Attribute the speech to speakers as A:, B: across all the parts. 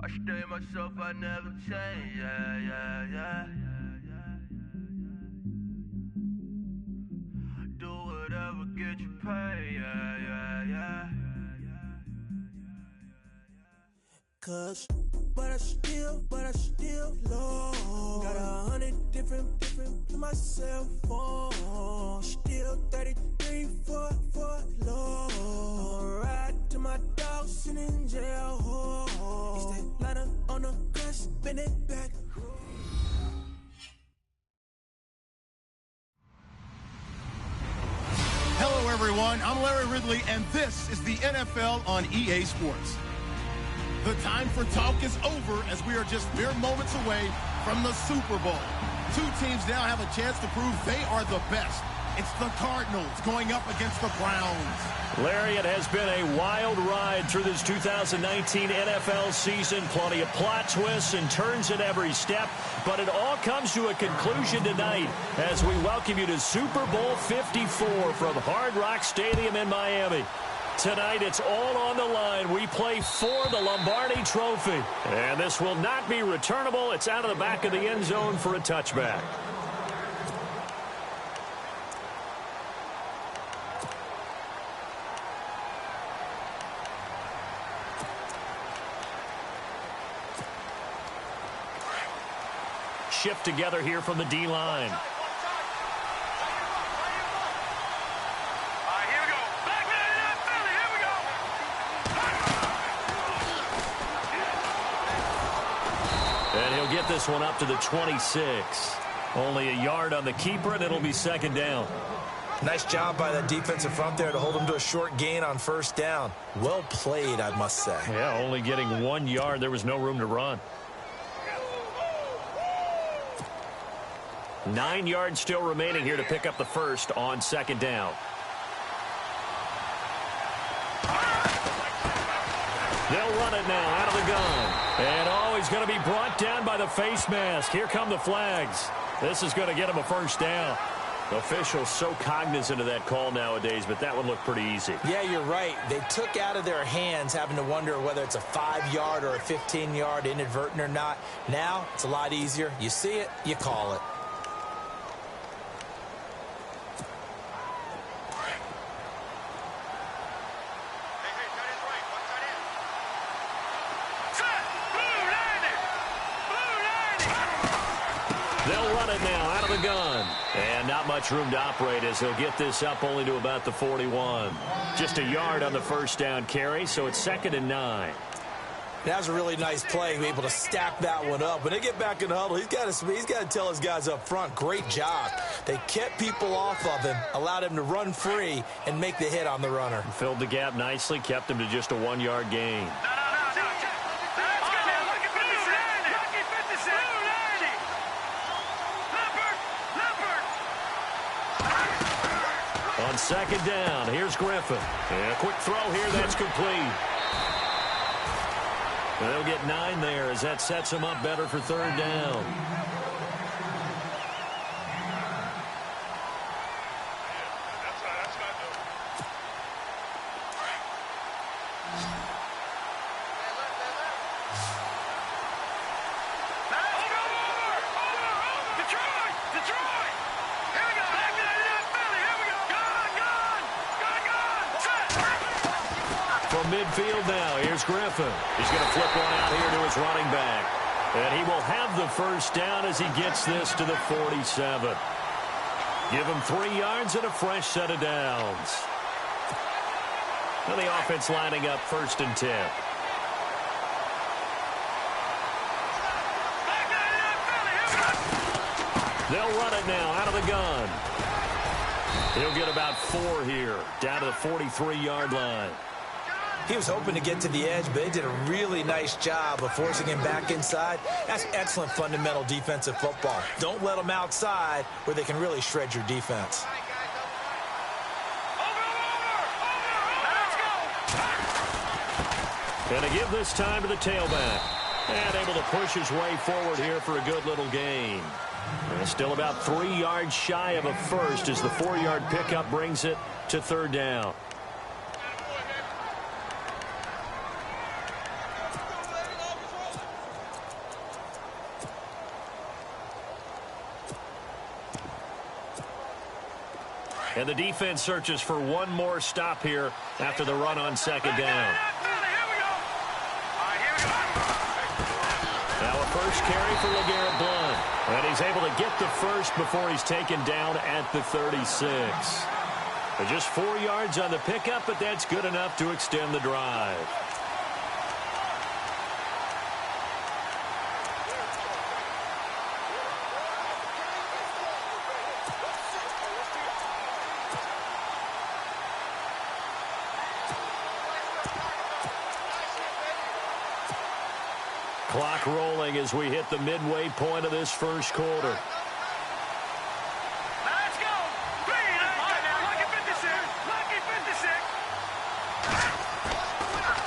A: I stay myself, I never change, yeah. Do whatever, get you paid, yeah.
B: Cause, but I still low. Got 100 different to my cell phone. Still 33 for low. Ride to my dog sitting in jail. He stay lighter on the grass, spin it back.
C: Hello, everyone. I'm Larry Ridley, and this is the NFL on EA Sports. The time for talk is over as we are just mere moments away from the Super Bowl. Two teams now have a chance to prove they are the best. It's the Cardinals going up against the Browns.
D: Larry, it has been a wild ride through this 2019 NFL season. Plenty of plot twists and turns at every step. But it all comes to a conclusion tonight as we welcome you to Super Bowl 54 from Hard Rock Stadium in Miami. Tonight, it's all on the line. We play for the Lombardi Trophy. And this will not be returnable. It's out of the back of the end zone for a touchback. Shift together here from the D-line. And he'll get this one up to the 26. Only a yard on the keeper, and it'll be second down.
E: Nice job by that defensive front there to hold him to a short gain on first down. Well played, I must say.
D: Yeah, only getting 1 yard. There was no room to run. 9 yards still remaining here to pick up the first on second down. They'll run it now out of the gun. And he's going to be brought down by the face mask. Here come the flags. This is going to get him a first down. Officials so cognizant of that call nowadays, but that one looked pretty easy.
E: Yeah, you're right. They took out of their hands having to wonder whether it's a 5-yard or a 15-yard inadvertent or not. Now, it's a lot easier. You see it, you call it.
D: They'll run it now out of the gun. And not much room to operate as he'll get this up only to about the 41. Just a yard on the first down carry, so it's 2nd and 9.
E: That was a really nice play, be able to stack that one up. When they get back in the huddle, he's got to tell his guys up front, great job. They kept people off of him, allowed him to run free, and make the hit on the runner.
D: Filled the gap nicely, kept him to just a 1-yard gain. On second down, here's Griffin. And a quick throw here, that's complete. They'll get 9 there as that sets him up better for third down. Midfield now. Here's Griffin. He's going to flip one out here to his running back. And he will have the first down as he gets this to the 47. Give him 3 yards and a fresh set of downs. And the offense lining up 1st and 10. They'll run it now out of the gun. He'll get about 4 here, down to the 43-yard line.
E: He was hoping to get to the edge, but they did a really nice job of forcing him back inside. That's excellent fundamental defensive football. Don't let them outside where they can really shred your defense.
D: And to give this time to the tailback. And able to push his way forward here for a good little gain. And still about 3 yards shy of a first as the 4-yard pickup brings it to third down. And the defense searches for one more stop here after the run on second down. Now a first carry for LeGarrette Blount. And he's able to get the first before he's taken down at the 36. Just 4 yards on the pickup, but that's good enough to extend the drive. Clock rolling as we hit the midway point of this first quarter.
A: Let's go. Lucky 56. Lucky 56.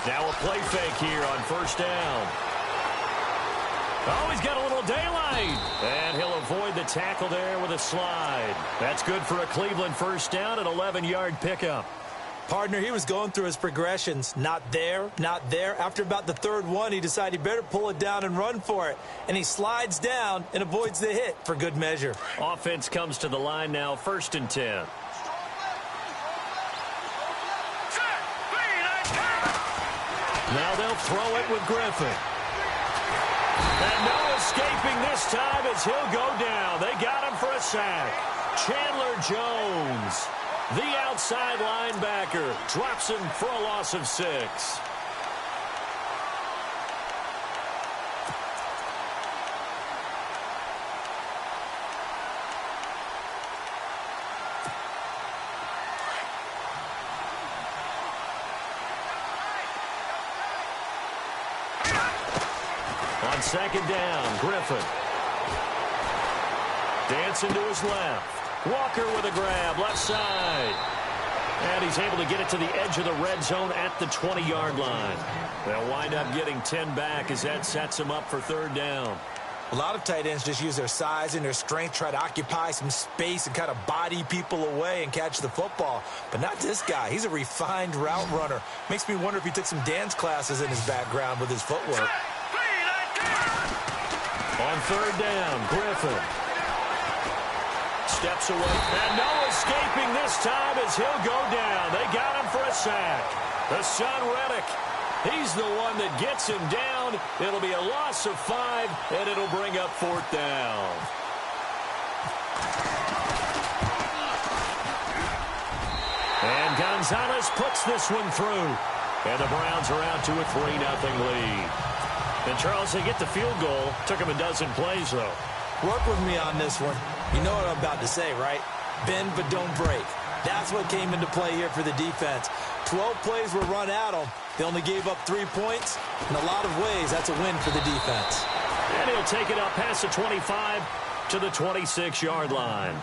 D: Now a play fake here on first down. Oh, he's got a little daylight. And he'll avoid the tackle there with a slide. That's good for a Cleveland first down, an 11-yard pickup.
E: Partner, he was going through his progressions. Not there, not there. After about the third one, he decided he better pull it down and run for it. And he slides down and avoids the hit for good measure.
D: Offense comes to the line now, 1st and 10. Now they'll throw it with Griffin. And no escaping this time as he'll go down. They got him for a sack. Chandler Jones, the outside linebacker, drops him for a loss of 6. On second down, Griffin. Dancing to his left. Walker with a grab, left side. And he's able to get it to the edge of the red zone at the 20-yard line. They'll wind up getting 10 back as that sets them up for third down.
E: A lot of tight ends just use their size and their strength, try to occupy some space and kind of body people away and catch the football. But not this guy. He's a refined route runner. Makes me wonder if he took some dance classes in his background with his footwork.
D: On third down, Griffin steps away. And no escaping this time as he'll go down. They got him for a sack. Hassan Reddick, he's the one that gets him down. It'll be a loss of 5, and it'll bring up 4th down. And Gonzalez puts this one through. And the Browns are out to a 3-0 lead. And Charles, they get the field goal. Took him a dozen plays, though.
E: Work with me on this one. You know what I'm about to say, right? Bend but don't break. That's what came into play here for the defense. 12 plays were run at them. They only gave up 3 points. In a lot of ways, that's a win for the defense.
D: And he'll take it up past the 25 to the 26-yard line.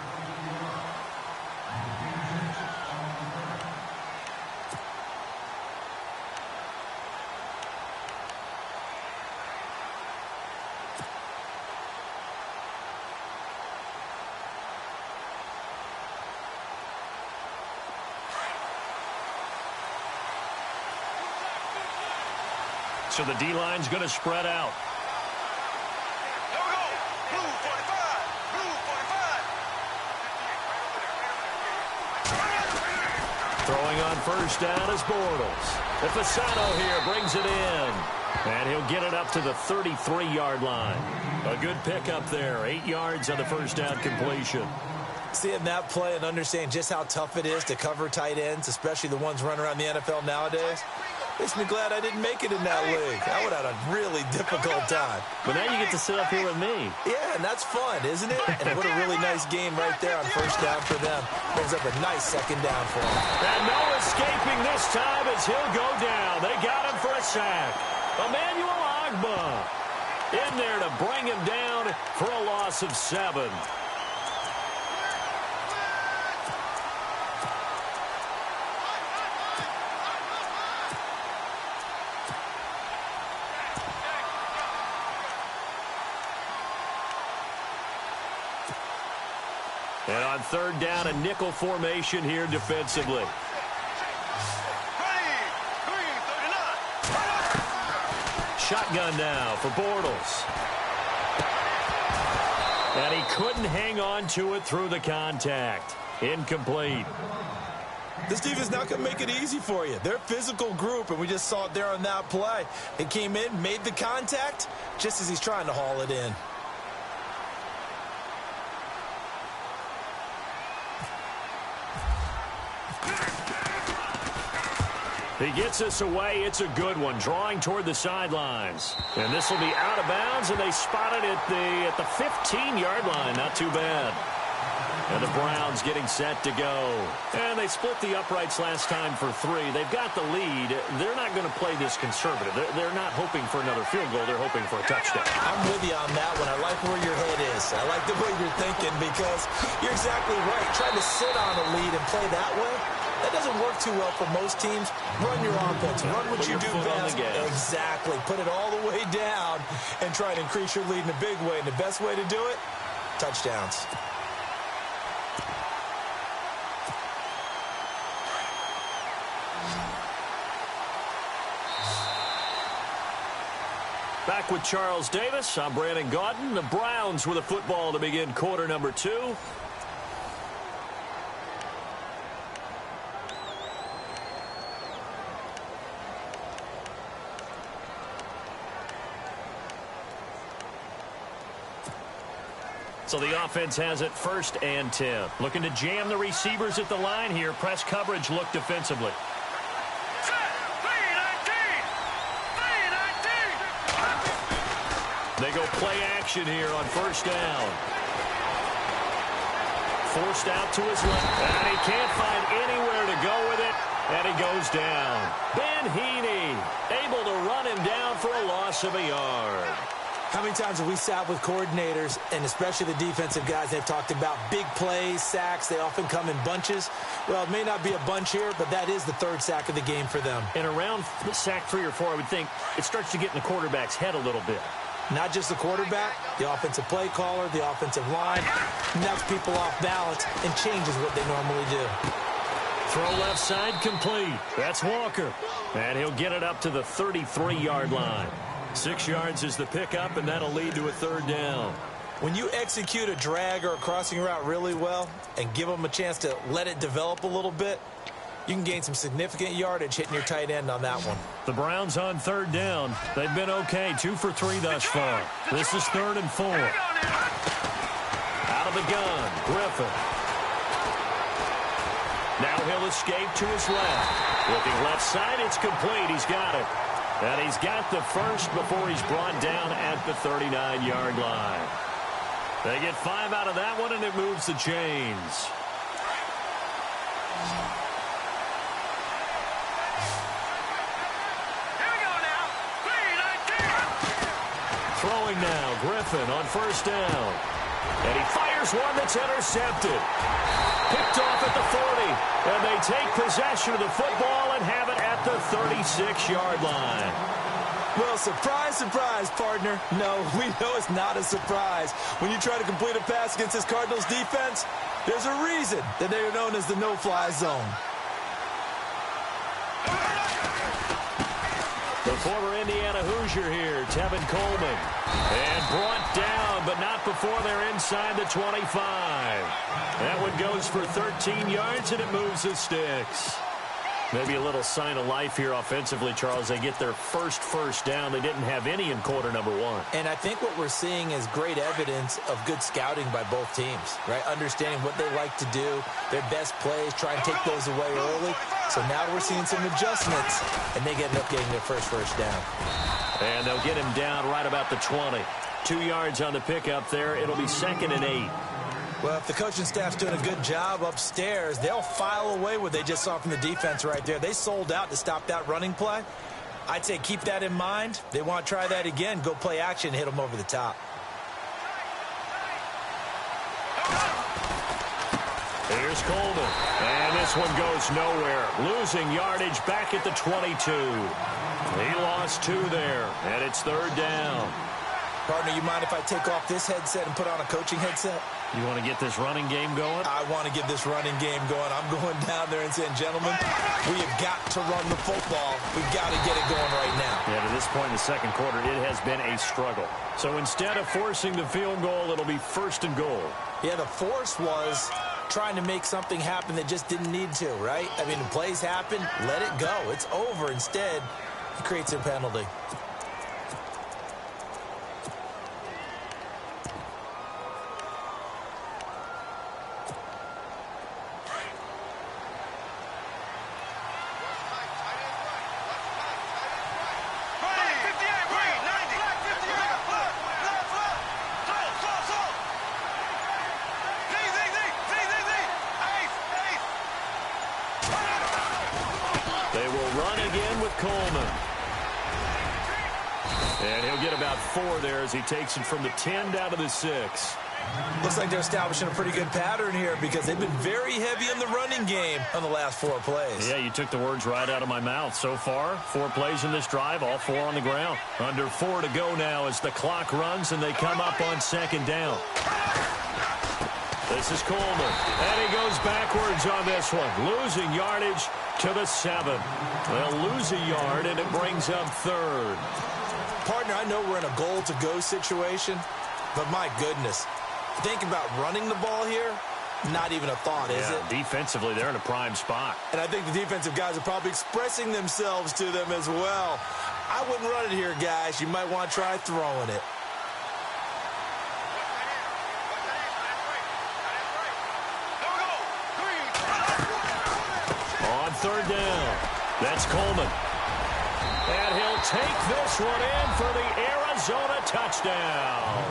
D: So the D-line's going to spread out.
A: Here we go. Blue 45. Blue 45.
D: Throwing on first down is Bortles. Fasano here brings it in. And he'll get it up to the 33-yard line. A good pickup there. 8 yards on the first down completion.
E: Seeing that play and understanding just how tough it is to cover tight ends, especially the ones running around the NFL nowadays, makes me glad I didn't make it in that league. I would have had a really difficult time.
D: But now you get to sit up here with me.
E: Yeah, and that's fun, isn't it? And what a really nice game right there on first down for them. Brings up a nice second down for them.
D: And no escaping this time as he'll go down. They got him for a sack. Emmanuel Agba in there to bring him down for a loss of 7. And on third down, a nickel formation here defensively. Shotgun now for Bortles. And he couldn't hang on to it through the contact. Incomplete.
E: This defense is not going to make it easy for you. They're a physical group, and we just saw it there on that play. It came in, made the contact, just as he's trying to haul it in.
D: He gets us away. It's a good one, drawing toward the sidelines. And this will be out of bounds, and they spot it at the 15-yard line. Not too bad. And the Browns getting set to go. And they split the uprights last time for 3. They've got the lead. They're not going to play this conservative. They're not hoping for another field goal. They're hoping for a touchdown.
E: I'm with you on that one. I like where your head is. I like the way you're thinking because you're exactly right. Trying to sit on a lead and play that way, that doesn't work too well for most teams. Run your offense. Run what you do best. Exactly. Put it all the way down and try to increase your lead in a big way. And the best way to do it, touchdowns.
D: Back with Charles Davis. I'm Brandon Gaudin. The Browns with a football to begin quarter number 2. So the offense has it 1st and 10. Looking to jam the receivers at the line here. Press coverage look defensively. They go play action here on 1st down. Forced out to his left. And he can't find anywhere to go with it. And he goes down. Ben Heaney able to run him down for a loss of a yard.
E: How many times have we sat with coordinators, and especially the defensive guys, they've talked about big plays, sacks. They often come in bunches. Well, it may not be a bunch here, but that is the 3rd sack of the game for them.
D: And around sack 3 or 4, I would think it starts to get in the quarterback's head a little bit.
E: Not just the quarterback, the offensive play caller, the offensive line. Knocks people off balance and changes what they normally do.
D: Throw left side complete. That's Walker. And he'll get it up to the 33-yard line. 6 yards is the pickup, and that'll lead to a 3rd down.
E: When you execute a drag or a crossing route really well and give them a chance to let it develop a little bit, you can gain some significant yardage hitting your tight end on that one.
D: The Browns on 3rd down. They've been okay, 2 for 3 thus far. This is 3rd and 4. Out of the gun, Griffin. Now he'll escape to his left. Looking left side, it's complete. He's got it. And he's got the first before he's brought down at the 39-yard line. They get 5 out of that one, and it moves the chains. Throwing now, Griffin on 1st down. And he fires one that's intercepted. Picked off at the 40. And they take possession of the football and have it at the 36-yard line.
E: Well, surprise, surprise, partner. No, we know it's not a surprise. When you try to complete a pass against this Cardinals defense, there's a reason that they are known as the no-fly zone.
D: The former Indiana Hoosier here, Tevin Coleman. And brought down, but not before they're inside the 25. That one goes for 13 yards, and it moves the sticks. Maybe a little sign of life here offensively, Charles. They get their first down. They didn't have any in quarter number 1.
E: And I think what we're seeing is great evidence of good scouting by both teams, right? Understanding what they like to do, their best plays, try and take those away early. So now we're seeing some adjustments, and they end up getting their first down.
D: And they'll get him down right about the 20. 2 yards on the pickup there. It'll be 2nd and 8.
E: Well, if the coaching staff's doing a good job upstairs, they'll file away what they just saw from the defense right there. They sold out to stop that running play. I'd say keep that in mind. They want to try that again. Go play action, hit them over the top.
D: Here's Coleman. And this one goes nowhere. Losing yardage back at the 22. He lost 2 there, and it's 3rd down.
E: Partner, you mind if I take off this headset and put on a coaching headset?
D: You want to get this running game going?
E: I want to get this running game going. I'm going down there and saying, gentlemen, we have got to run the football. We've got to get it going right now.
D: Yeah, to this point in the 2nd quarter, it has been a struggle. So instead of forcing the field goal, it'll be 1st and goal.
E: Yeah, the force was trying to make something happen that just didn't need to, right? I mean, the plays happen, let it go. It's over. Instead, he creates a penalty.
D: They will run again with Coleman. And he'll get about 4 there as he takes it from the 10 down to the 6.
E: Looks like they're establishing a pretty good pattern here because they've been very heavy in the running game on the last 4 plays.
D: Yeah, you took the words right out of my mouth. So far, 4 plays in this drive, all 4 on the ground. Under 4 to go now as the clock runs and they come up on 2nd down. This is Coleman, and he goes backwards on this one, losing yardage to the 7. They'll lose a yard, and it brings up 3rd.
E: Partner, I know we're in a goal-to-go situation, but my goodness, think about running the ball here, not even a thought, is it?
D: Defensively, they're in a prime spot.
E: And I think the defensive guys are probably expressing themselves to them as well. I wouldn't run it here, guys. You might want to try throwing it.
D: On 3rd down, that's Coleman. And he'll take this one in for the Arizona touchdown.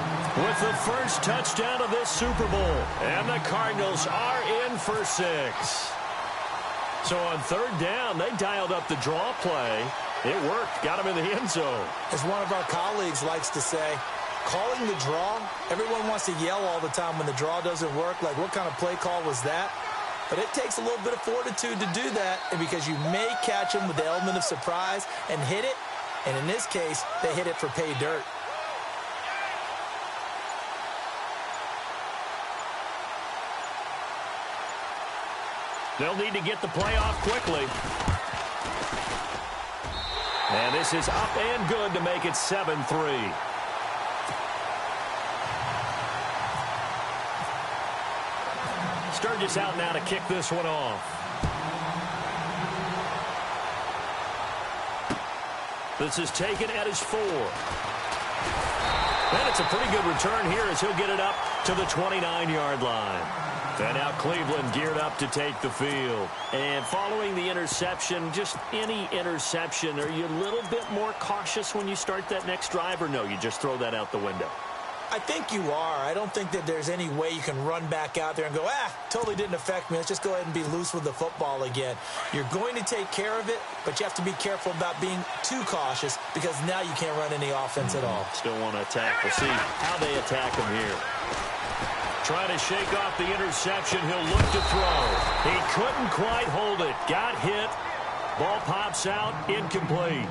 D: With the first touchdown of this Super Bowl. And the Cardinals are in for 6. So on 3rd down, they dialed up the draw play. It worked. Got him in the end zone.
E: As one of our colleagues likes to say, calling the draw, everyone wants to yell all the time when the draw doesn't work. Like, what kind of play call was that? But it takes a little bit of fortitude to do that, and because you may catch them with the element of surprise and hit it, and in this case, they hit it for pay dirt.
D: They'll need to get the play off quickly. And this is up and good to make it 7-3. Sturgis out now to kick this one off. This is taken at his 4. And it's a pretty good return here as he'll get it up to the 29-yard line. And now Cleveland geared up to take the field. And following the interception, just any interception, are you a little bit more cautious when you start that next drive, or no, you just throw that out the window?
E: I think you are. I don't think that there's any way you can run back out there and go, totally didn't affect me. Let's just go ahead and be loose with the football again. You're going to take care of it, but you have to be careful about being too cautious because now you can't run any offense at all.
D: Still want to attack. We'll see how they attack him here. Trying to shake off the interception. He'll look to throw. He couldn't quite hold it. Got hit. Ball pops out. Incomplete.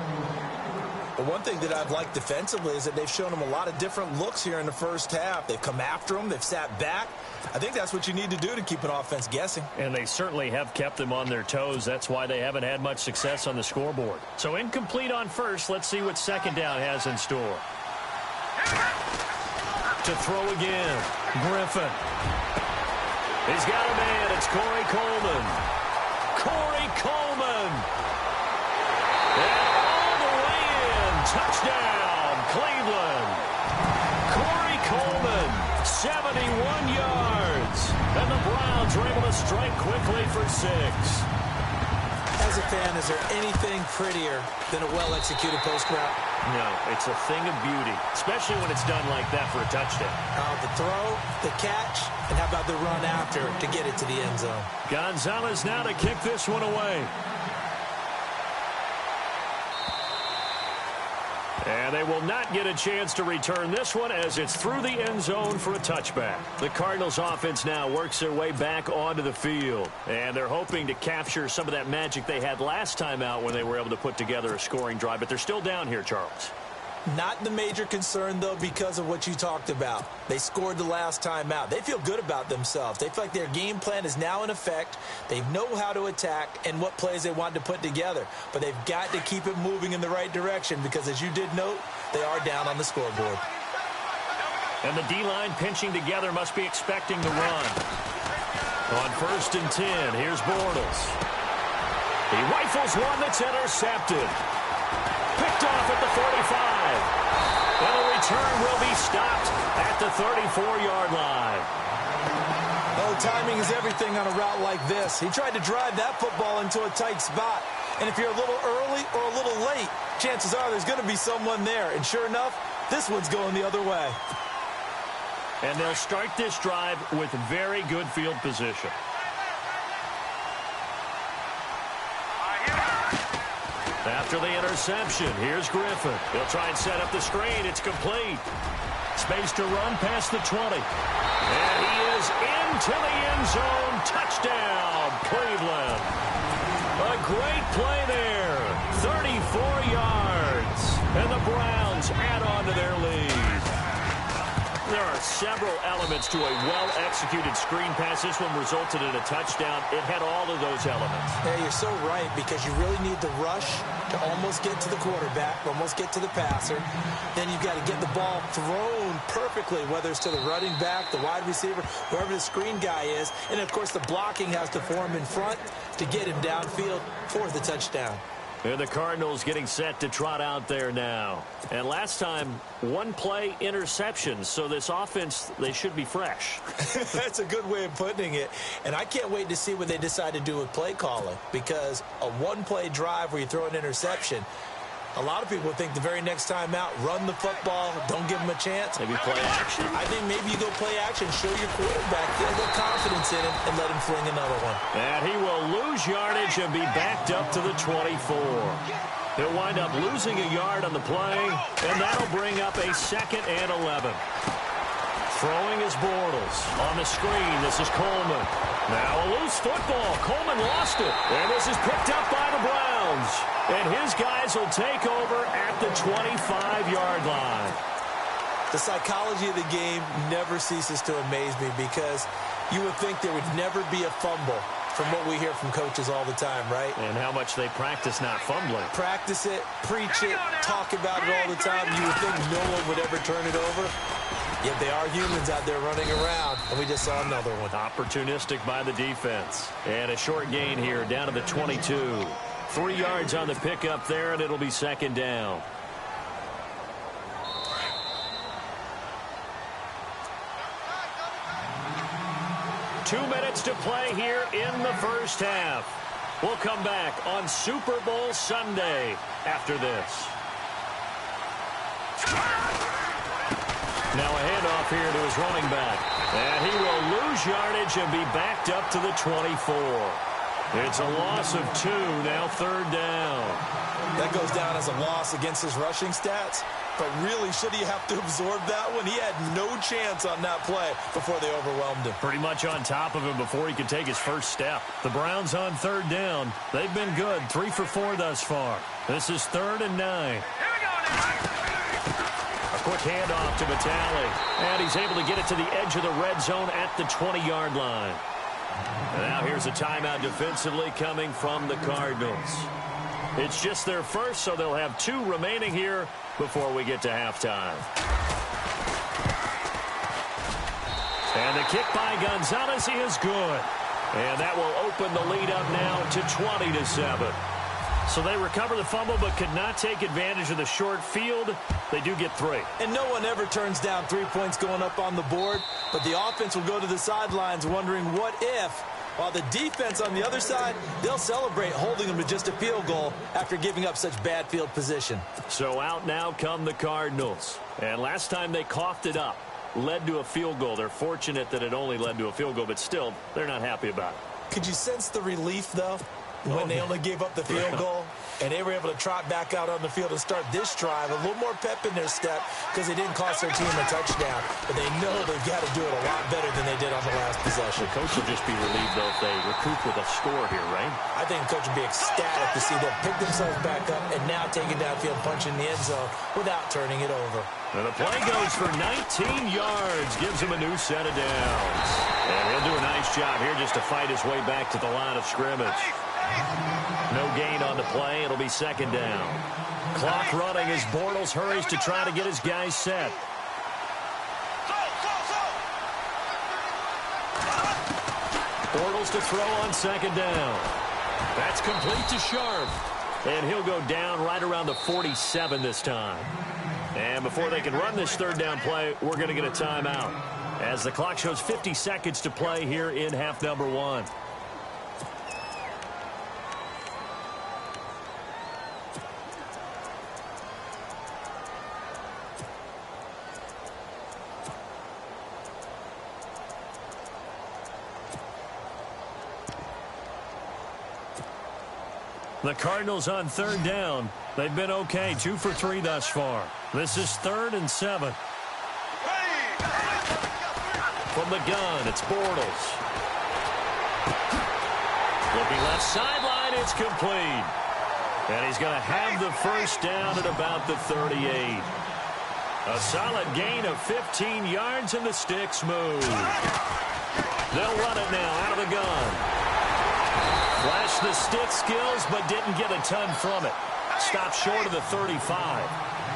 E: But one thing that I've liked defensively is that they've shown him a lot of different looks here in the first half. They've come after him. They've sat back. I think that's what you need to do to keep an offense guessing.
D: And they certainly have kept them on their toes. That's why they haven't had much success on the scoreboard. So incomplete on first. Let's see what 2nd down has in store. To throw again. Griffin. He's got a man. It's Corey Coleman. Corey Coleman. And all the way in. Touchdown, Cleveland. Corey Coleman, 71 yards. And the Browns are able to strike quickly for 6.
E: As a fan, is there anything prettier than a well-executed post route?
D: No, it's a thing of beauty, especially when it's done like that for a touchdown.
E: The throw, the catch, and how about the run after to get it to the end zone?
D: Gonzalez now to kick this one away. And they will not get a chance to return this one as it's through the end zone for a touchback. The Cardinals offense now works their way back onto the field. And they're hoping to capture some of that magic they had last time out when they were able to put together a scoring drive. But they're still down here, Charles.
E: Not the major concern, though, because of what you talked about. They scored the last time out. They feel good about themselves. They feel like their game plan is now in effect. They know how to attack and what plays they want to put together. But they've got to keep it moving in the right direction because, as you did note, they are down on the scoreboard.
D: And the D-line pinching together must be expecting the run. On 1st and 10, here's Bortles. He rifles one that's intercepted. Picked off at the 45. And the return will be stopped at the 34-yard line.
E: Oh, timing is everything on a route like this. He tried to drive that football into a tight spot. And if you're a little early or a little late, chances are there's going to be someone there. And sure enough, this one's going the other way.
D: And they'll start this drive with very good field position. After the interception, here's Griffin. He'll try and set up the screen. It's complete. Space to run past the 20. And he is into the end zone. Touchdown, Cleveland. A great play there. 34 yards. And the Browns add on to their lead. There are several elements to a well-executed screen pass. This one resulted in a touchdown. It had all of those elements.
E: Yeah, you're so right, because you really need the rush to almost get to the quarterback, almost get to the passer. Then you've got to get the ball thrown perfectly, whether it's to the running back, the wide receiver, whoever the screen guy is. And, of course, the blocking has to form in front to get him downfield for the touchdown.
D: And the Cardinals getting set to trot out there now. And last time, one play interception. So this offense, they should be fresh.
E: That's a good way of putting it. And I can't wait to see what they decide to do with play calling. Because a one-play drive where you throw an interception, a lot of people think the very next time out, run the football, don't give them a chance.
D: Maybe play action.
E: I think maybe you go play action, show your quarterback, get a little confidence in him, and let him fling another one.
D: And he will lose yardage and be backed up to the 24. He'll wind up losing a yard on the play, and that'll bring up a 2nd and 11. Throwing is Bortles. On the screen, this is Coleman. Now a loose football. Coleman lost it. And this is picked up by the Browns. And his guys will take over at the 25-yard line.
E: The psychology of the game never ceases to amaze me, because you would think there would never be a fumble from what we hear from coaches all the time, right?
D: And how much they practice not fumbling.
E: Practice it, preach it, talk about it all the time. You would think no one would ever turn it over. Yet they are humans out there running around, and we just saw another one.
D: Opportunistic by the defense. And a short gain here down to the 22. 3 yards on the pickup there, and it'll be 2nd down. Two minutes to play here in the first half. We'll come back on Super Bowl Sunday after this. Now a handoff here to his running back. And he will lose yardage and be backed up to the 24. It's a loss of 2, now 3rd down.
E: That goes down as a loss against his rushing stats. But really, should he have to absorb that one? He had no chance on that play before they overwhelmed him.
D: Pretty much on top of him before he could take his first step. The Browns on 3rd down. They've been good, 3 for 4 thus far. This is 3rd and 9. A quick handoff to Vitale. And he's able to get it to the edge of the red zone at the 20-yard line. And now here's a timeout defensively coming from the Cardinals. It's just their first, so they'll have 2 remaining here before we get to halftime. And the kick by Gonzalez is good. And that will open the lead up now to 20-7. So they recover the fumble but could not take advantage of the short field. They do get 3.
E: And no one ever turns down 3 points going up on the board. But the offense will go to the sidelines wondering what if. While the defense on the other side, they'll celebrate holding them to just a field goal after giving up such bad field position.
D: So out now come the Cardinals. And last time they coughed it up, led to a field goal. They're fortunate that it only led to a field goal, but still, they're not happy about it.
E: Could you sense the relief, though, when they only gave up the field goal? And they were able to trot back out on the field and start this drive. A little more pep in their step because they didn't cost their team a touchdown. But they know they've got to do it a lot better than they did on the last possession.
D: The coach will just be relieved, though, if they recoup with a score here, right?
E: I think the coach will be ecstatic to see them pick themselves back up and now take it downfield, punching the end zone without turning it over.
D: And the play goes for 19 yards, gives him a new set of downs. And he'll do a nice job here just to fight his way back to the line of scrimmage. No gain on the play. It'll be 2nd down. Clock running as Bortles hurries to try to get his guys set. Bortles to throw on second down. That's complete to Sharp. And he'll go down right around the 47 this time. And before they can run this third down play, we're going to get a timeout, as the clock shows 50 seconds to play here in half number 1. The Cardinals on third down. They've been okay, 2 for 3 thus far. This is 3rd and 7. From the gun, it's Bortles. Looking left sideline, it's complete. And he's going to have the first down at about the 38. A solid gain of 15 yards, and the sticks move. They'll run it now out of the gun. Flashed the stick skills, but didn't get a ton from it. Stopped short of the 35.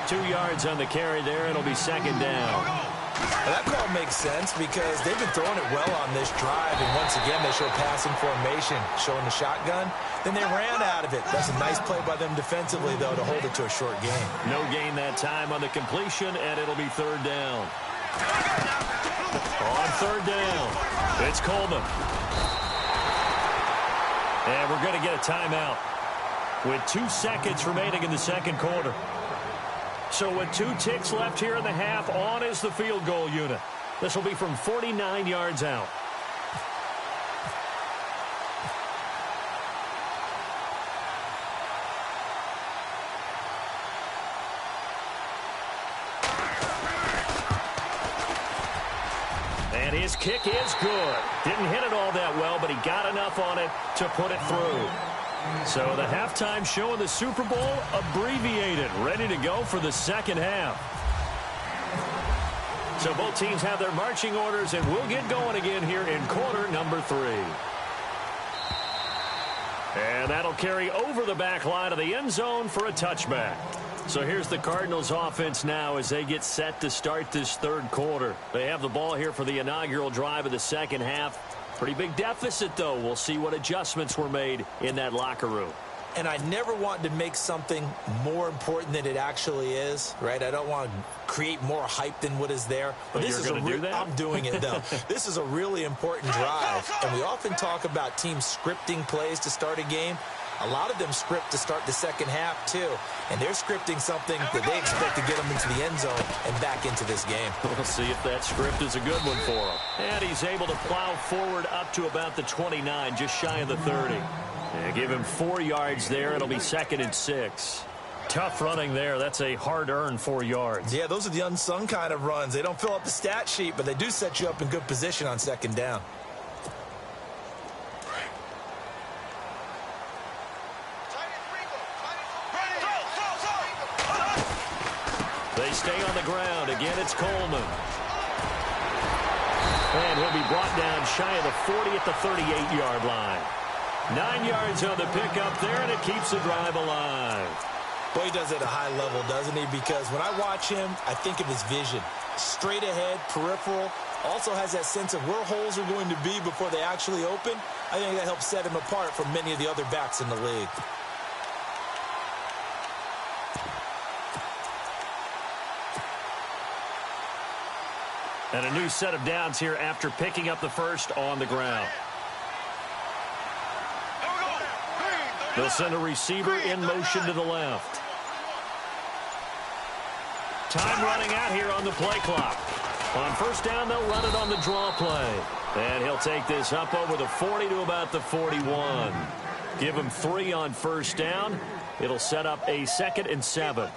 D: 2 yards on the carry there. It'll be second down.
E: Well, that call makes sense because they've been throwing it well on this drive, and once again they show passing formation, showing the shotgun. Then they ran out of it. That's a nice play by them defensively, though, to hold it to a short gain.
D: No gain that time on the completion, and it'll be third down. On third down, it's Coleman. And we're going to get a timeout with 2 seconds remaining in the second quarter. So with 2 ticks left here in the half, on is the field goal unit. This will be from 49 yards out. And his kick is good. Didn't hit it all that well, but he got enough on it to put it through. So the halftime show in the Super Bowl abbreviated, ready to go for the second half. So both teams have their marching orders, and we'll get going again here in quarter number 3. And that'll carry over the back line of the end zone for a touchback. So here's the Cardinals offense now as they get set to start this third quarter. They have the ball here for the inaugural drive of the second half. Pretty big deficit, though. We'll see what adjustments were made in that locker room.
E: And I never want to make something more important than it actually is, right? I don't want to create more hype than what is there. But this is
D: do that?
E: I'm doing it, though. This is a really important drive. And we often talk about teams scripting plays to start a game. A lot of them script to start the second half, too. And they're scripting something that they expect to get them into the end zone and back into this game.
D: We'll see if that script is a good one for him. And he's able to plow forward up to about the 29, just shy of the 30. And give him 4 yards there. It'll be 2nd and 6. Tough running there. That's a hard-earned 4 yards.
E: Yeah, those are the unsung kind of runs. They don't fill up the stat sheet, but they do set you up in good position on second down.
D: They stay on the ground. Again, it's Coleman. And he'll be brought down shy of the 40 at the 38-yard line. 9 yards on the pickup there, and it keeps the drive alive.
E: Boy, he does it at a high level, doesn't he? Because when I watch him, I think of his vision. Straight ahead, peripheral. Also has that sense of where holes are going to be before they actually open. I think that helps set him apart from many of the other backs in the league.
D: And a new set of downs here after picking up the first on the ground. They'll send a receiver in motion to the left. Time running out here on the play clock. On first down, they'll run it on the draw play. And he'll take this up over the 40 to about the 41. Give him 3 on first down. It'll set up a 2nd and 7.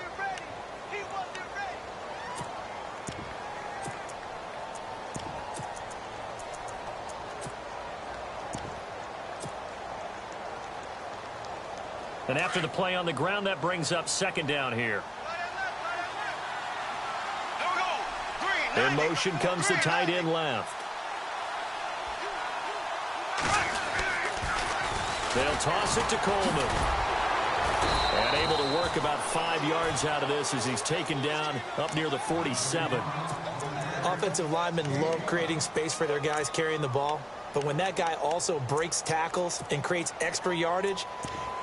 D: And after the play on the ground, that brings up 2nd down here. In motion comes the tight end left. They'll toss it to Coleman. And able to work about 5 yards out of this as he's taken down up near the 47.
E: Offensive linemen love creating space for their guys carrying the ball. but when that guy also breaks tackles and creates extra yardage,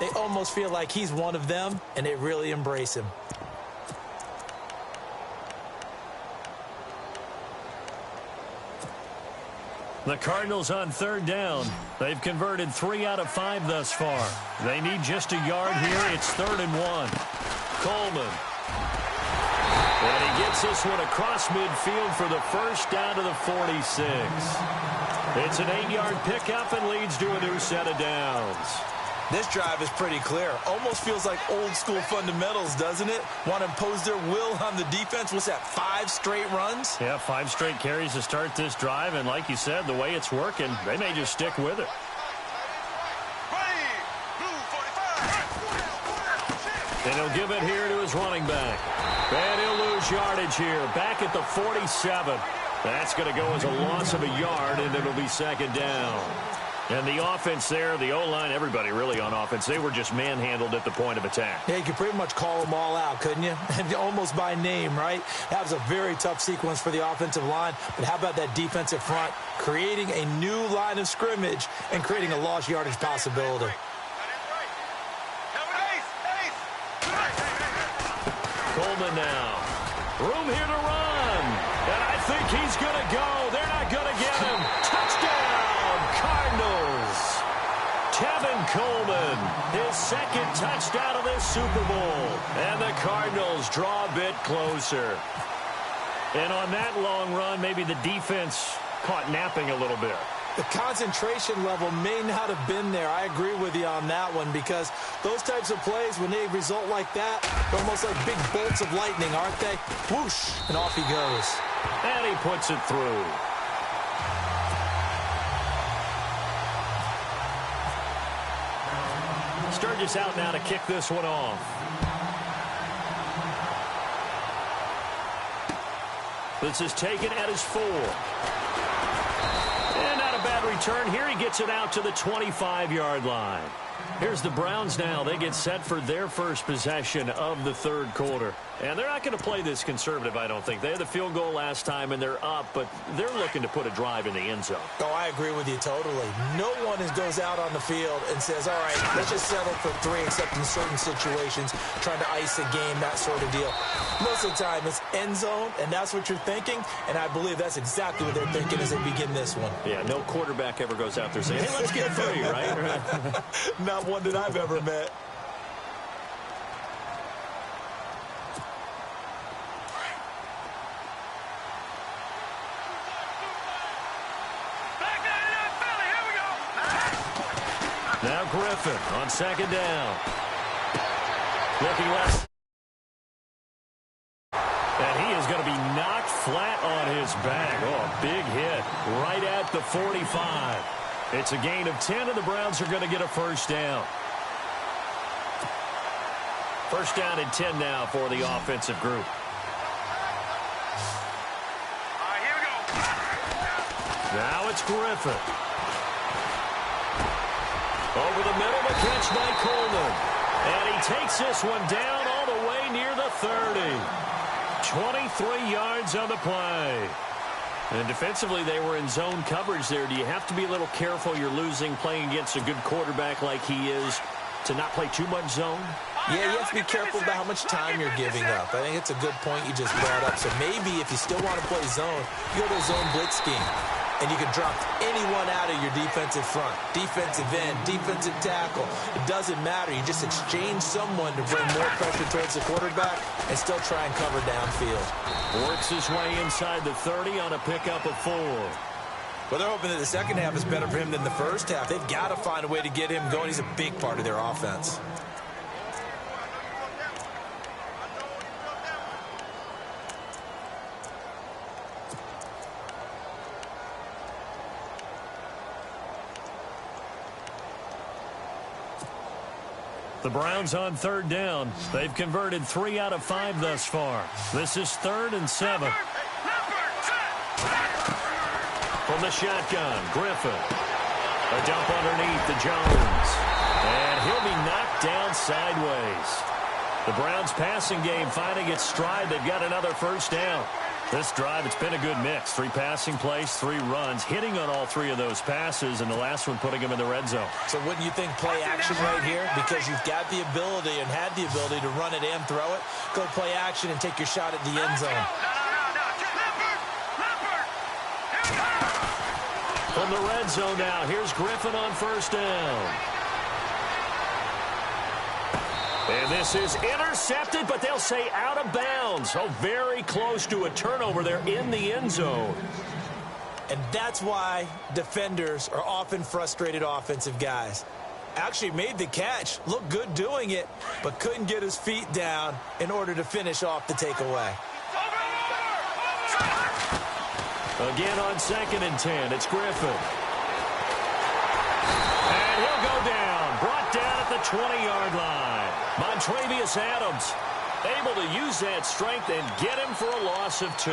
E: they almost feel like he's one of them, and they really embrace him.
D: The Cardinals on third down. They've converted 3 out of 5 thus far. They need just a yard here. It's 3rd and 1. Coleman. And he gets this one across midfield for the first down to the 46. It's an 8-yard pickup and leads to a new set of downs.
E: This drive is pretty clear. Almost feels like old-school fundamentals, doesn't it? Want to impose their will on the defense. What's that, 5 straight runs?
D: Yeah, 5 straight carries to start this drive, and like you said, the way it's working, they may just stick with it. And he'll give it here to his running back. And he'll lose yardage here, back at the 47. That's going to go as a loss of a yard, and it'll be 2nd down. And the offense there, the O-line, everybody really on offense, they were just manhandled at the point of attack.
E: Yeah, you could pretty much call them all out, couldn't you? Almost by name, right? That was a very tough sequence for the offensive line. But how about that defensive front creating a new line of scrimmage and creating a lost yardage possibility?
D: Coleman now. Room here to run. And I think he's going to go. They're not going to get him. Touchdown, Cardinals. Tevin Coleman, his 2nd touchdown of this Super Bowl. And the Cardinals draw a bit closer. And on that long run, maybe the defense caught napping a little bit.
E: The concentration level may not have been there. I agree with you on that one, because those types of plays, when they result like that, they're almost like big bolts of lightning, aren't they? Whoosh, and off he goes.
D: And he puts it through. Sturgis out now to kick this one off. This is taken at his 4. And not a bad return. Here he gets it out to the 25-yard line. Here's the Browns now. They get set for their first possession of the 3rd quarter. And they're not going to play this conservative, I don't think. They had the field goal last time, and they're up, but they're looking to put a drive in the end zone.
E: Oh, I agree with you totally. No one goes out on the field and says, all right, let's just settle for 3, except in certain situations, trying to ice a game, that sort of deal. Most of the time, it's end zone, and that's what you're thinking, and I believe that's exactly what they're thinking as they begin this one.
D: Yeah, no quarterback ever goes out there saying, hey, let's get 3, right?
E: Not one that I've ever met.
D: Now Griffin on 2nd down. Looking left. And he is going to be knocked flat on his back. Oh, a big hit right at the 45. It's a gain of 10, and the Browns are going to get a 1st down. 1st down and 10 now for the offensive group.
A: All right, here we go.
D: Now it's Griffin. Over the middle, the catch by Coleman. And he takes this one down all the way near the 30. 23 yards on the play. And defensively, they were in zone coverage there. Do you have to be a little careful? You're losing playing against a good quarterback like he is to not play too much zone?
E: Yeah, you have to be careful about how much time you're giving up. I think it's a good point you just brought up. So maybe if you still want to play zone, you go to a zone blitz scheme. And you can drop anyone out of your defensive front, defensive end, defensive tackle. It doesn't matter. You just exchange someone to bring more pressure towards the quarterback and still try and cover downfield.
D: Works his way inside the 30 on a pickup of 4.
E: Well, they're hoping that the second half is better for him than the first half. They've got to find a way to get him going. He's a big part of their offense.
D: The Browns on 3rd down. They've converted 3 out of 5 thus far. This is 3rd and 7. From the shotgun, Griffin. A dump underneath to Jones. And he'll be knocked down sideways. The Browns passing game finding its stride. They've got another 1st down. This drive, it's been a good mix. 3 passing plays, 3 runs, hitting on all 3 of those passes, and the last one putting him in the red zone.
E: So wouldn't you think play action right here? Because you've got the ability and had the ability to run it and throw it. Go play action and take your shot at the end zone.
D: From the red zone now, here's Griffin on first down. And this is intercepted, but they'll say out of bounds. Oh, very close to a turnover there in the end zone.
E: And that's why defenders are often frustrated offensive guys. Actually made the catch, looked good doing it, but couldn't get his feet down in order to finish off the takeaway.
D: Again on 2nd and 10, it's Griffin. And he'll go down, brought down at the 20-yard line. Montravius Adams able to use that strength and get him for a loss of 2.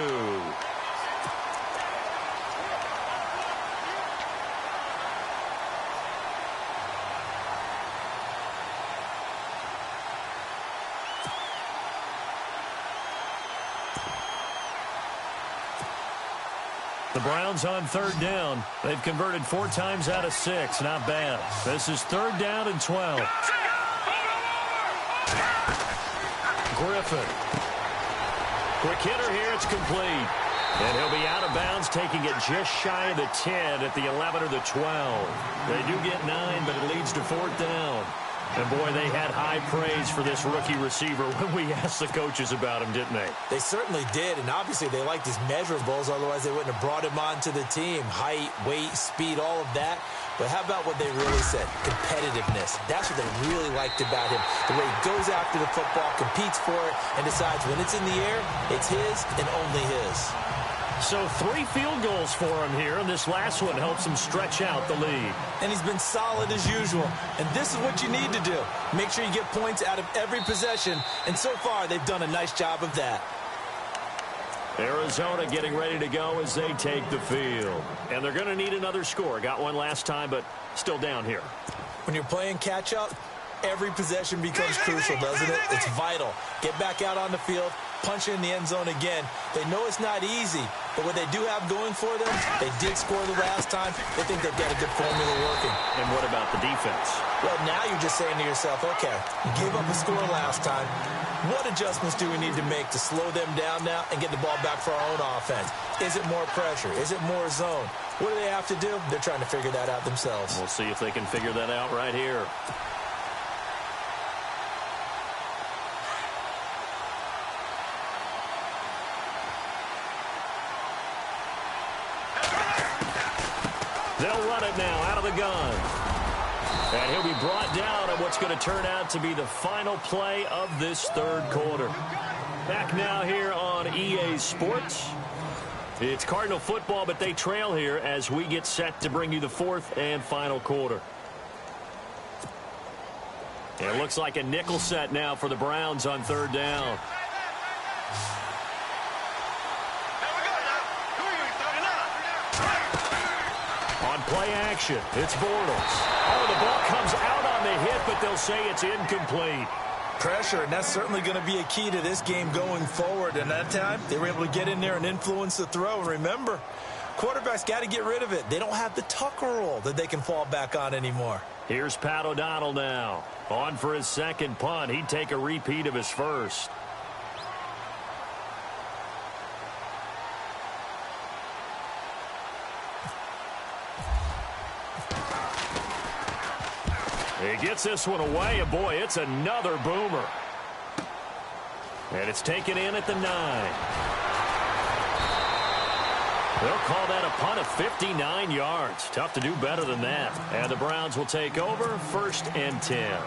D: The Browns on 3rd down. They've converted 4 times out of 6. Not bad. This is 3rd down and 12. Griffin. Quick hitter here. It's complete. And he'll be out of bounds, taking it just shy of the 10 at the 11 or the 12. They do get 9, but it leads to 4th down. And, boy, they had high praise for this rookie receiver when we asked the coaches about him, didn't they?
E: They certainly did, and obviously they liked his measurables. Otherwise, they wouldn't have brought him onto the team. Height, weight, speed, all of that. But how about what they really said? Competitiveness. That's what they really liked about him. The way he goes after the football, competes for it, and decides when it's in the air, it's his and only his.
D: So 3 field goals for him here, and this last one helps him stretch out the lead.
E: And he's been solid as usual. And this is what you need to do. Make sure you get points out of every possession. And so far, they've done a nice job of that.
D: Arizona getting ready to go as they take the field. And they're going to need another score. Got one last time, but still down here.
E: When you're playing catch-up, every possession becomes crucial, doesn't it? It's vital. Get back out on the field, punch in the end zone again. They know it's not easy, but what they do have going for them, they did score the last time. They think they've got a good formula working.
D: And what about the defense?
E: Well, now you're just saying to yourself, okay, you gave up a score last time. What adjustments do we need to make to slow them down now and get the ball back for our own offense? Is it more pressure? Is it more zone? What do they have to do? They're trying to figure that out themselves.
D: We'll see if they can figure that out right here. They'll run it now out of the gun. And he'll be brought down at what's going to turn out to be the final play of this 3rd quarter. Back now here on EA Sports. It's Cardinal football, but they trail here as we get set to bring you the 4th and final quarter. And it looks like a nickel set now for the Browns on 3rd down. Play action. It's Bortles. Oh, the ball comes out on the hit, but they'll say it's incomplete.
E: Pressure, and that's certainly going to be a key to this game going forward. And that time, they were able to get in there and influence the throw. And remember, quarterbacks got to get rid of it. They don't have the Tucker roll that they can fall back on anymore.
D: Here's Pat O'Donnell now. On for his 2nd punt. He'd take a repeat of his first. He gets this one away, and boy, it's another boomer. And it's taken in at the 9. They'll call that a punt of 59 yards. Tough to do better than that. And the Browns will take over 1st and 10.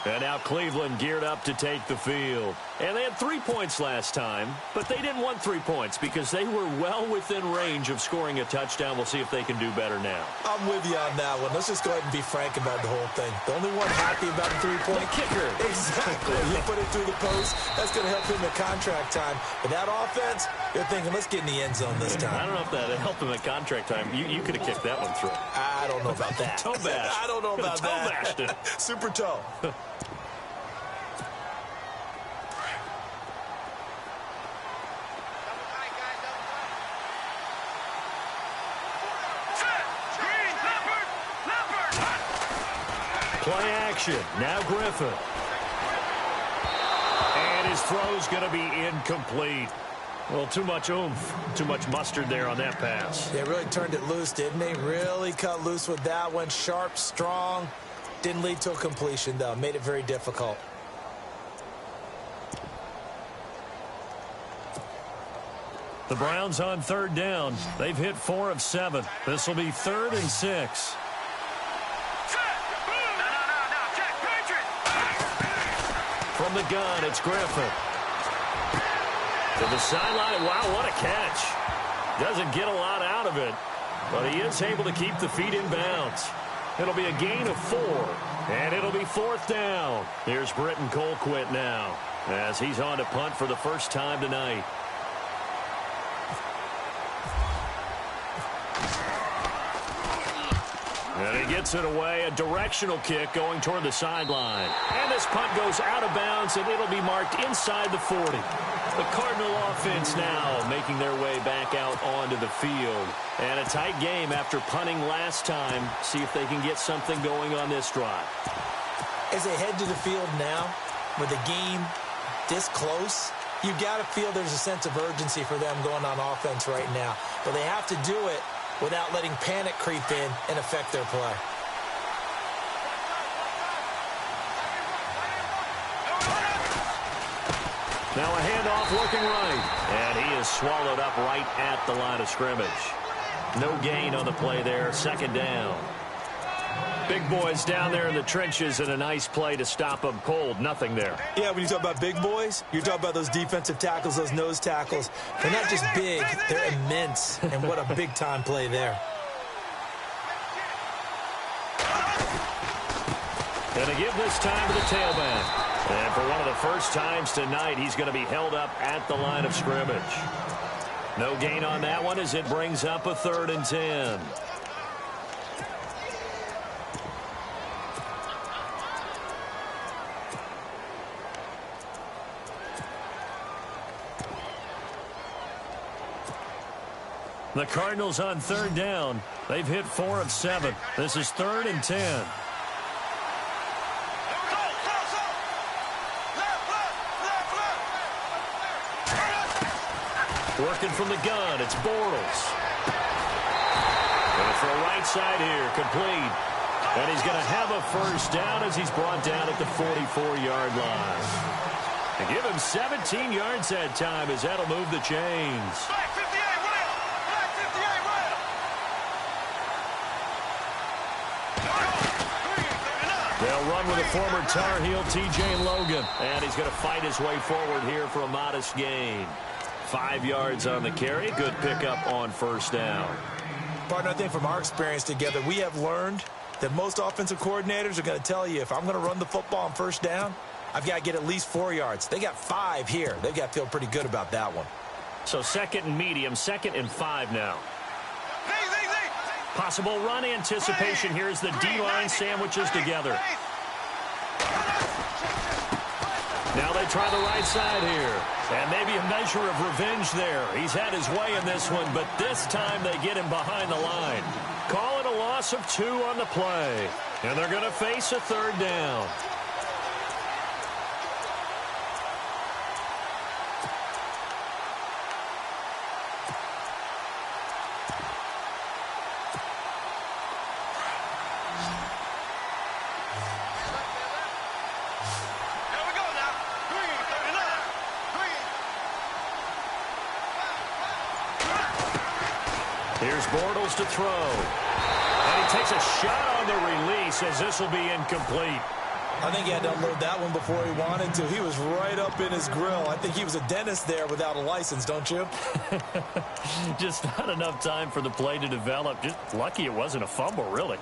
D: And now Cleveland geared up to take the field. And they had 3 points last time, but they didn't want 3 points because they were well within range of scoring a touchdown. We'll see if they can do better now.
E: I'm with you on that one. Let's just go ahead and be frank about the whole thing. The only one happy about the 3-point
D: kicker.
E: Exactly. You put it through the post. That's going to help him at contract time. But that offense, they're thinking, let's get in the end zone this time.
D: I don't know if that helped him at contract time. You could have kicked that one through.
E: I don't know about that.
D: Toe bash.
E: I don't know about that.
D: Toe bashed it.
E: Super toe.
D: Play action. Now Griffin. And his throw's going to be incomplete. Well, too much oomph, too much mustard there on that pass.
E: They really turned it loose, didn't they? Really cut loose with that one. Sharp, strong. Didn't lead to a completion, though. Made it very difficult.
D: The Browns on third down. They've hit 4 of 7. This will be 3rd and 6. From the gun, it's Griffin. To the sideline. Wow, what a catch. Doesn't get a lot out of it, but he is able to keep the feet in bounds. It'll be a gain of 4, and it'll be 4th down. Here's Britton Colquitt now, as he's on to punt for the first time tonight. And he gets it away, a directional kick going toward the sideline. And this punt goes out of bounds, and it'll be marked inside the 40. The Cardinal offense now making their way back out onto the field. And a tight game after punting last time. See if they can get something going on this drive.
E: As they head to the field now, with the game this close, you got to feel there's a sense of urgency for them going on offense right now. But they have to do it without letting panic creep in and affect their play.
D: Now a handoff looking right. And he is swallowed up right at the line of scrimmage. No gain on the play there. 2nd down. Big boys down there in the trenches, and a nice play to stop them cold. Nothing there.
E: Yeah, when you talk about big boys, you're talking about those defensive tackles, those nose tackles. They're not just big, they're immense. And what a big-time play there.
D: Going to give this time to the tailback. And for one of the first times tonight, he's going to be held up at the line of scrimmage. No gain on that one as it brings up a 3rd and 10. The Cardinals on 3rd down. They've hit 4 of 7. This is 3rd and 10. Working from the gun, it's Bortles. Going to throw right side here, complete. And he's going to have a first down as he's brought down at the 44-yard line. And give him 17 yards that time as that'll move the chains.
A: Black 58, Will! Black 58, Will!
D: They'll run with a former Tar Heel, T.J. Logan. And he's going to fight his way forward here for a modest gain. 5 yards on the carry. Good pickup on 1st down.
E: Partner, I think from our experience together, we have learned that most offensive coordinators are going to tell you, if I'm going to run the football on 1st down, I've got to get at least 4 yards. They got 5 here. They've got to feel pretty good about that one.
D: So 2nd and medium, 2nd and 5 now. Possible run anticipation. Here's the D-line sandwiches together. Now they try the right side here. And maybe a measure of revenge there. He's had his way in this one, but this time they get him behind the line. Call it a loss of 2 on the play. And they're going to face a 3rd down. Here's Bortles to throw. And he takes a shot on the release as this will be incomplete.
E: I think he had to unload that one before he wanted to. He was right up in his grill. I think he was a dentist there without a license, don't you?
D: Just not enough time for the play to develop. Just lucky it wasn't a fumble, really.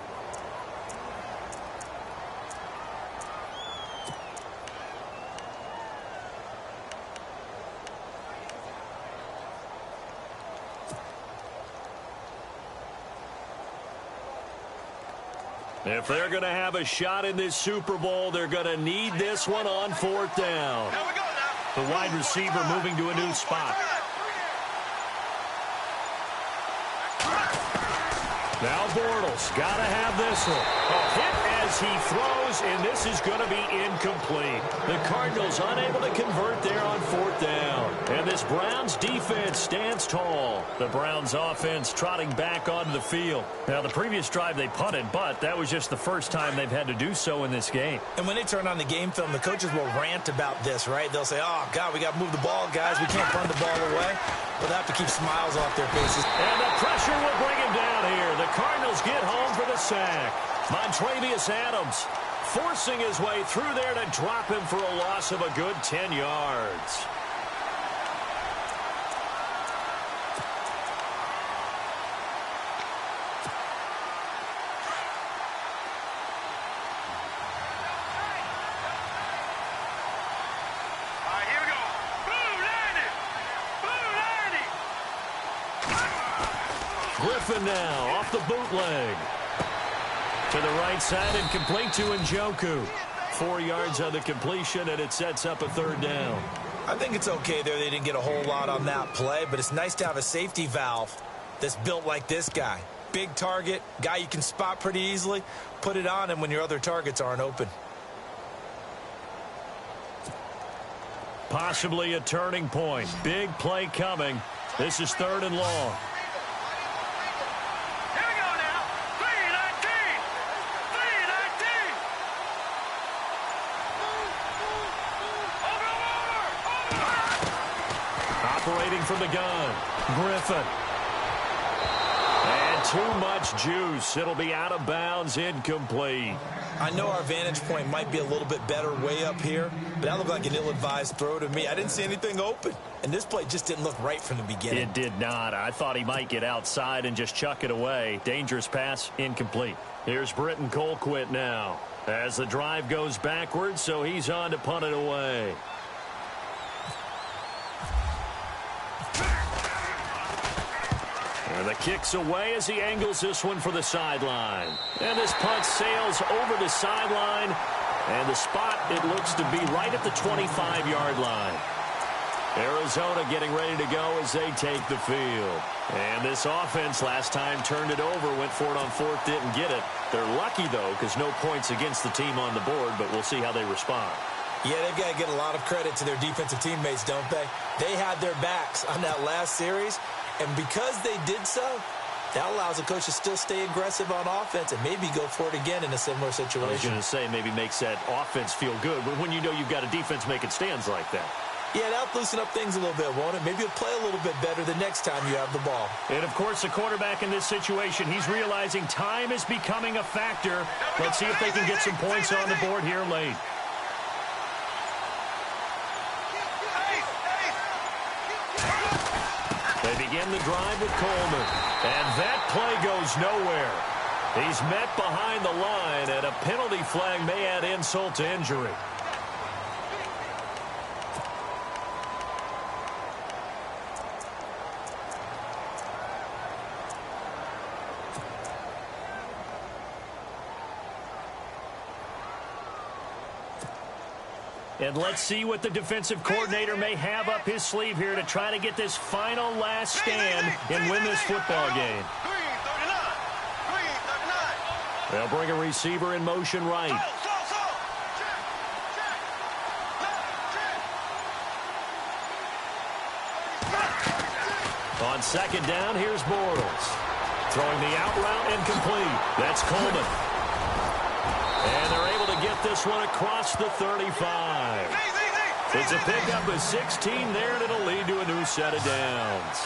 D: If they're going to have a shot in this Super Bowl, they're going to need this one on 4th down. The wide receiver moving to a new spot. Now Bortles got to have this one. A hit as he throws, and this is going to be incomplete. The Cardinals unable to convert there on 4th down. And this Browns defense stands tall. The Browns offense trotting back onto the field. Now, the previous drive they punted, but that was just the first time they've had to do so in this game.
E: And when they turn on the game film, the coaches will rant about this, right? They'll say, oh, God, we got to move the ball, guys. We can't punt the ball away. But they have to keep smiles off their faces.
D: And the pressure will bring him down here. The Cardinals get home for the sack. Montravius Adams forcing his way through there to drop him for a loss of a good 10 yards. Griffin now off the bootleg. To the right side and complete to Njoku. 4 yards on the completion, and it sets up a 3rd down.
E: I think it's okay there. They didn't get a whole lot on that play, but it's nice to have a safety valve that's built like this guy. Big target, guy you can spot pretty easily. Put it on him when your other targets aren't open.
D: Possibly a turning point. Big play coming. This is 3rd and long. Operating from the gun, Griffin. And too much juice. It'll be out of bounds, incomplete.
E: I know our vantage point might be a little bit better way up here, but that looked like an ill-advised throw to me. I didn't see anything open, and this play just didn't look right from the beginning.
D: It did not. I thought he might get outside and just chuck it away. Dangerous pass, incomplete. Here's Britton Colquitt now as the drive goes backwards, so he's on to punt it away. And the kick's away as he angles this one for the sideline. And this punt sails over the sideline. And the spot, it looks to be right at the 25-yard line. Arizona getting ready to go as they take the field. And this offense last time turned it over, went for it on 4th, didn't get it. They're lucky, though, because no points against the team on the board, but we'll see how they respond.
E: Yeah, they've got to get a lot of credit to their defensive teammates, don't they? They had their backs on that last series. And because they did so, that allows the coach to still stay aggressive on offense and maybe go for it again in a similar situation.
D: I was going to say maybe makes that offense feel good, but when you know you've got a defense making stands like that.
E: Yeah, that'll loosen up things a little bit, won't it? Maybe you'll play a little bit better the next time you have the ball.
D: And, of course, the quarterback in this situation, he's realizing time is becoming a factor. Let's see if they can get some points on the board here late. They begin the drive with Coleman. And that play goes nowhere. He's met behind the line, and a penalty flag may add insult to injury. And let's see what the defensive coordinator may have up his sleeve here to try to get this final last stand and win this football game. They'll bring a receiver in motion right. On 2nd down, here's Bortles. Throwing the out route and complete. That's Coleman. And they're able to get this one across the 35. It's a pickup of 16 there, and it'll lead to a new set of downs.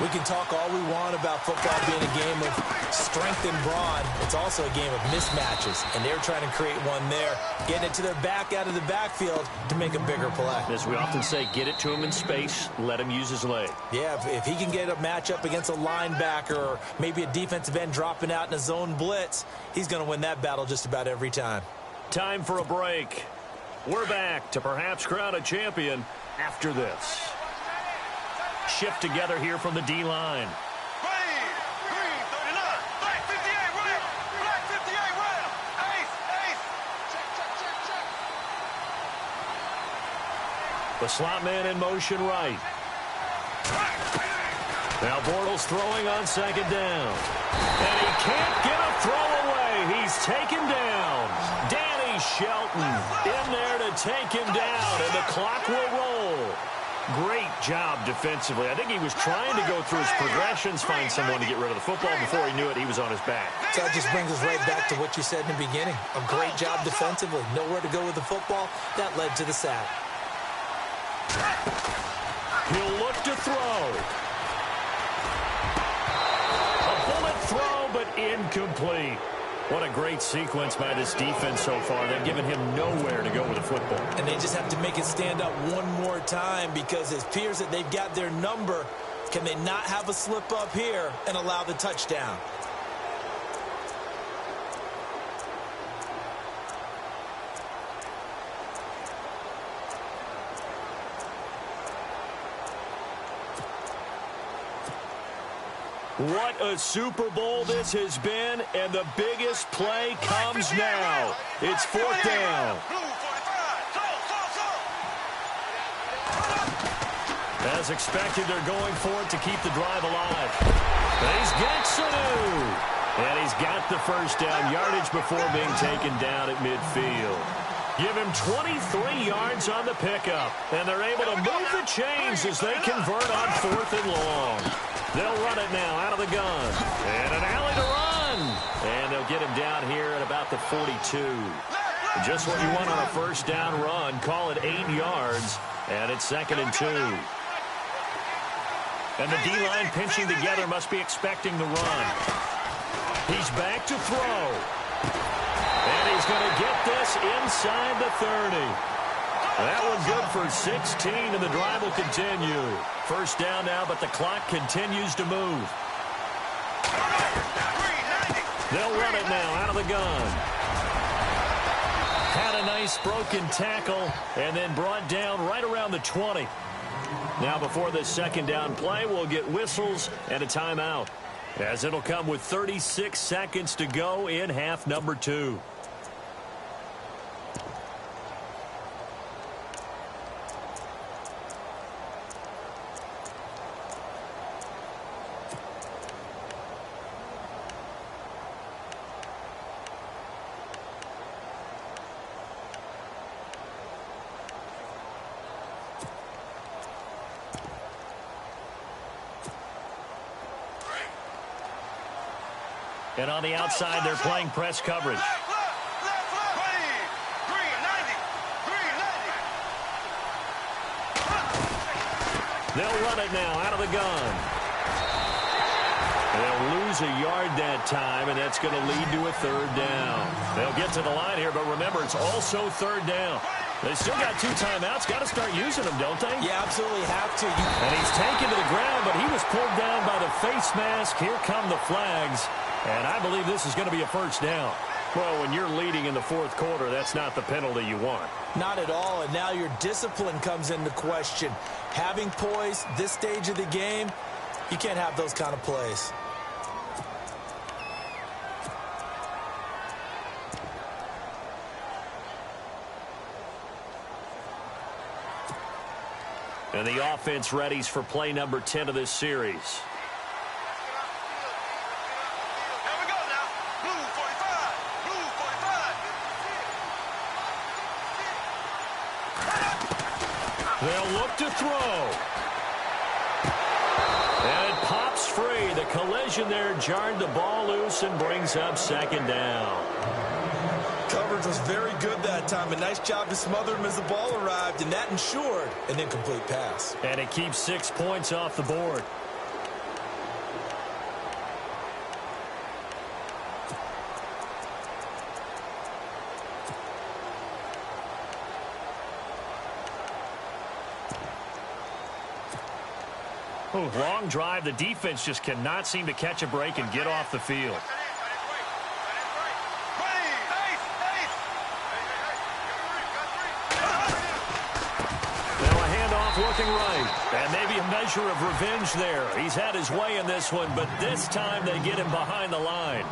E: We can talk all we want about football being a game of strength and brawn. It's also a game of mismatches, and they're trying to create one there, getting it to their back out of the backfield to make a bigger play.
D: As we often say, get it to him in space, let him use his leg.
E: Yeah, if he can get a matchup against a linebacker or maybe a defensive end dropping out in a zone blitz, he's going to win that battle just about every time.
D: Time for a break. We're back to perhaps crown a champion after this. Shift together here from the D-line.
A: Green 39, black 58 right, black 58 right. Ace. Check.
D: The slot man in motion right. Now Bortles throwing on second down. And he can't get a throw away. He's taken down. Danny Shelton in there to take him down, and the clock will roll. Great job defensively. I think he was trying to go through his progressions, find someone to get rid of the football. Before he knew it, he was on his back.
E: So that just brings us right back to what you said in the beginning. A great job defensively. Nowhere to go with the football. That led to the sack.
D: He'll look to throw. A bullet throw, but incomplete. What a great sequence by this defense so far. They've given him nowhere to go with the football.
E: And they just have to make it stand up one more time, because it appears that they've got their number. Can they not have a slip up here and allow the touchdown?
D: What a Super Bowl this has been, and the biggest play comes now. It's fourth down. As expected, they're going for it to keep the drive alive. He's got Sanu. And he's got the first down, yardage before being taken down at midfield. Give him 23 yards on the pickup, and they're able to move the chains as they convert on 4th and long. They'll run it now out of the gun. And an alley to run. And they'll get him down here at about the 42. Just what you want on a first down run. Call it 8 yards. And it's 2nd and 2. And the D-line pinching together must be expecting the run. He's back to throw. And he's going to get this inside the 30. That one good for 16, and the drive will continue. First down now, but the clock continues to move. They'll run it now out of the gun. Had a nice broken tackle, and then brought down right around the 20. Now before this second down play, we'll get whistles and a timeout, as it'll come with 36 seconds to go in half number 2. And on the outside, they're playing press coverage. They'll run it now out of the gun. They'll lose a yard that time, and that's going to lead to a 3rd down. They'll get to the line here, but remember, it's also 3rd down. They still got 2 timeouts. Got to start using them, don't they?
E: Yeah, absolutely have to.
D: And he's taken to the ground, but he was pulled down by the face mask. Here come the flags. And I believe this is going to be a first down. Well, when you're leading in the 4th quarter, that's not the penalty you want.
E: Not at all, and now your discipline comes into question. Having poise this stage of the game, you can't have those kind of plays.
D: And the offense readies for play number 10 of this series. They'll look to throw. And it pops free. The collision there jarred the ball loose and brings up 2nd down.
E: Coverage was very good that time. A nice job to smother him as the ball arrived, and that ensured an incomplete pass.
D: And it keeps 6 points off the board. Long drive. The defense just cannot seem to catch a break and get off the field. Now a handoff looking right. And maybe a measure of revenge there. He's had his way in this one, but this time they get him behind the line.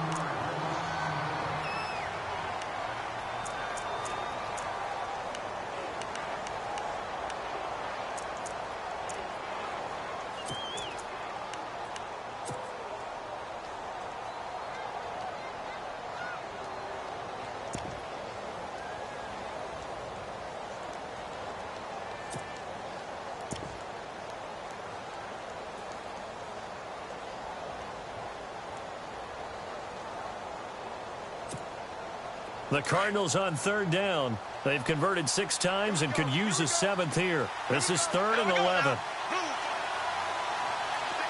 D: The Cardinals on third down. They've converted 6 times and could use a 7th here. This is 3rd and 11.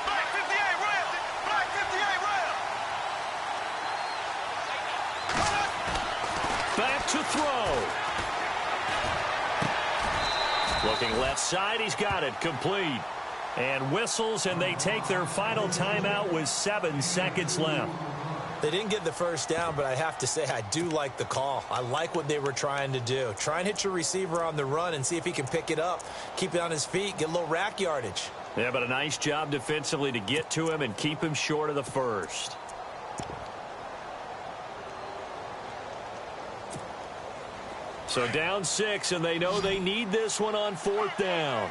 A: Black 58 round. Black 58 round.
D: Back to throw. Looking left side, he's got it. Complete. And whistles, and they take their final timeout with 7 seconds left.
E: They didn't get the first down, but I have to say I do like the call. I like what they were trying to do. Try and hit your receiver on the run and see if he can pick it up, keep it on his feet, get a little rack yardage.
D: Yeah, but a nice job defensively to get to him and keep him short of the first. So down 6, and they know they need this one on 4th down.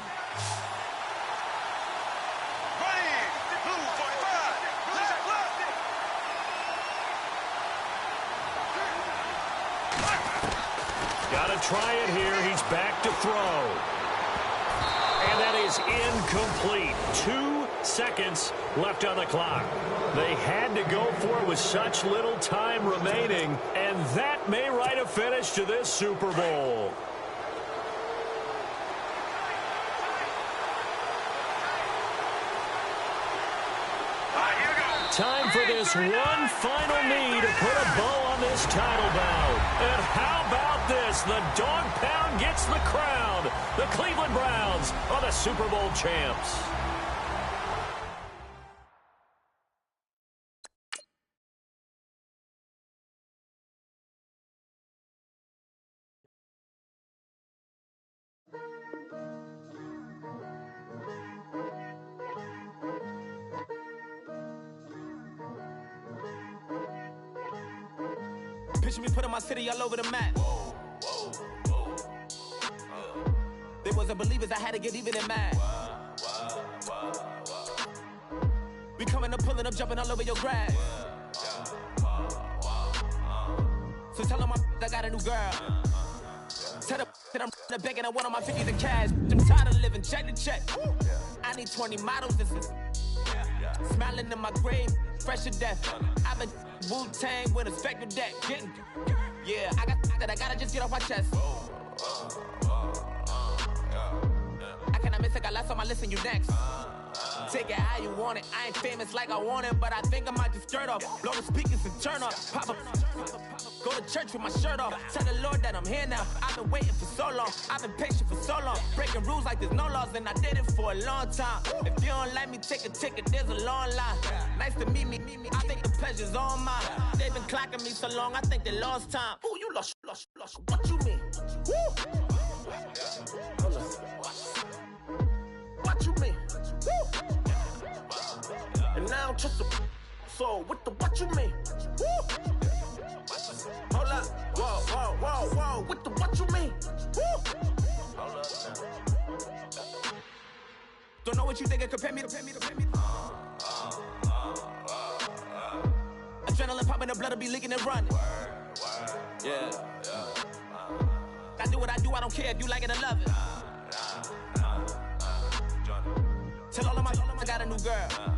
D: Gotta try it here. He's back to throw. And that is incomplete. 2 seconds left on the clock. They had to go for it with such little time remaining, and that may write a finish to this Super Bowl. Time for this one final knee to put a bow on this title bout. And how about this? The dog pound gets the crown. The Cleveland Browns are the Super Bowl champs.
B: Picture me putting my city all over the map. They wasn't believers, I had to get even in mad. We coming up, pulling up, jumping all over your grass. So tell them I got a new girl. Tell them that I'm begging, I want on my 50s in cash. I'm tired of living check to check. I need 20 models, this is smiling in my grave, fresh to death. I've been Wu-Tang with a spectral deck. Yeah, I gotta just get off my chest. I cannot miss it, got last on my list and you next. Take it how you want it. I ain't famous like I want it, but I think I might just skirt off. Blow the speakers and turn off. Pop up. Go to church with my shirt off. Tell the Lord that I'm here now. I've been waiting for so long. I've been patient for so long. Breaking rules like there's no laws, and I did it for a long time. If you don't like me, take a ticket. There's a long line. Nice to meet me. I think the pleasure's all mine. They've been clocking me so long, I think they lost time. Ooh, you lost. What you mean? Woo! Hold on. What you mean? Woo! And now I'm just a so what you mean? Woo! Hold up, whoa, what you mean? Woo! Hold up now. Don't know what you think, compare me. Adrenaline popping, the blood will be leaking and running. Yeah. I do what I do, I don't care if you like it or love it. Tell all of my I got a new girl.